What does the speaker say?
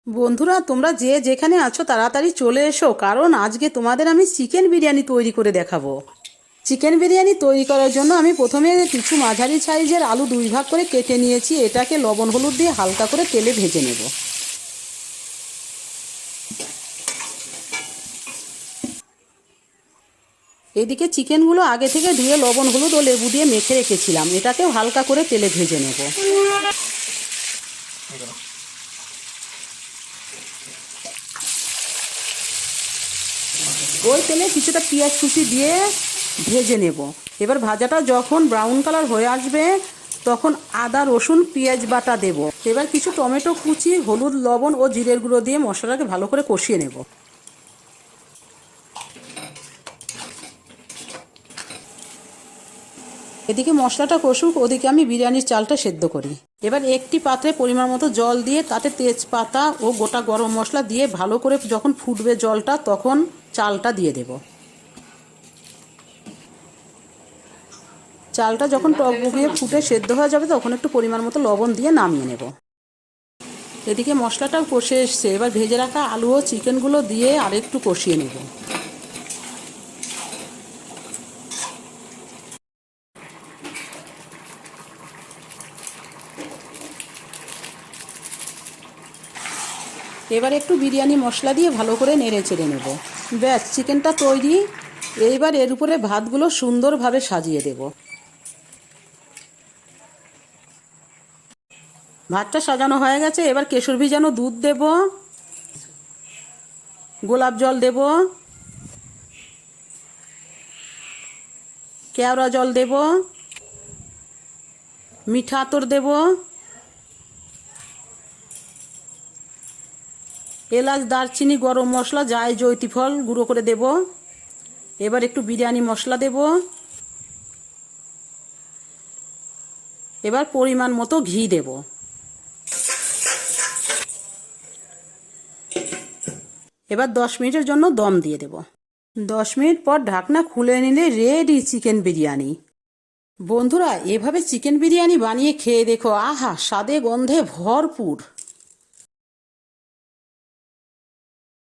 বন্ধুরা, তোমরা যে যেখানে আছো তাড়াতাড়ি চলে এসো, কারণ আজকে তোমাদের আমি চিকেন বিরিয়ানি তৈরি করে দেখাবো। চিকেন বিরিয়ানি তৈরি করার জন্য আমি প্রথমে কিছু মাঝারি সাইজের আলু দুই ভাগ করে কেটে নিয়েছি। এটাকে লবণ হলুদ দিয়ে হালকা করে তেলে ভেজে নেব। এদিকে চিকেনগুলো আগে থেকে ধুয়ে লবণ হলুদ ও লেবু দিয়ে মেখে রেখেছিলাম, এটাকেও হালকা করে তেলে ভেজে নেব। ওই তেলে কিছুটা পেঁয়াজ কুচি দিয়ে ভেজে নেব। এবার ভাজাটা যখন ব্রাউন কালার হয়ে আসবে তখন আদা রসুন পেঁয়াজ বাটা দেব। এবার কিছু টমেটো কুচি, হলুদ, লবণ ও জিরের গুঁড়ো দিয়ে মশলাটাকে ভালো করে কষিয়ে নেব। এদিকে মশলাটা কষুক, ওদিকে আমি বিরিয়ানির চালটা সেদ্ধ করি। এবার একটি পাত্রে পরিমাণ মতো জল দিয়ে তাতে তেজপাতা ও গোটা গরম মশলা দিয়ে ভালো করে যখন ফুটবে জলটা তখন চালটা দিয়ে দেব। চালটা যখন টকবগিয়ে ফুটে সেদ্ধ হয়ে যাবে তখন একটু পরিমাণ মতো লবণ দিয়ে নামিয়ে নেব। এদিকে মশলাটাও কষে এসছে, এবার ভেজে রাখা আলু ও চিকেনগুলো দিয়ে আরেকটু কষিয়ে নেব। এবার একটু বিরিয়ানি মশলা দিয়ে ভালো করে নেড়ে চেড়ে নেব। ব্যাস, চিকেনটা তৈরি। এইবার এর উপরে ভাতগুলো সুন্দরভাবে সাজিয়ে দেব। ভাতটা সাজানো হয়ে গেছে, এবার কেশর ভিজানো দুধ দেব, গোলাপ জল দেব, কেওড়া জল দেব, মিঠা আতর দেব, এলাচ, দারচিনি, গরম মশলা, জয়িত্রী গুঁড়ো করে দেব। এবার একটু বিরিয়ানি মশলা দেব। এবার পরিমাণ মতো ঘি দেব। এবার 10 মিনিটের জন্য দম দিয়ে দেব। 10 মিনিট পর ঢাকনা খুলে নিলে রেডি চিকেন বিরিয়ানি। বন্ধুরা, এভাবে চিকেন বিরিয়ানি বানিয়ে খেয়ে দেখো, আহা, স্বাদে গন্ধে ভরপুর।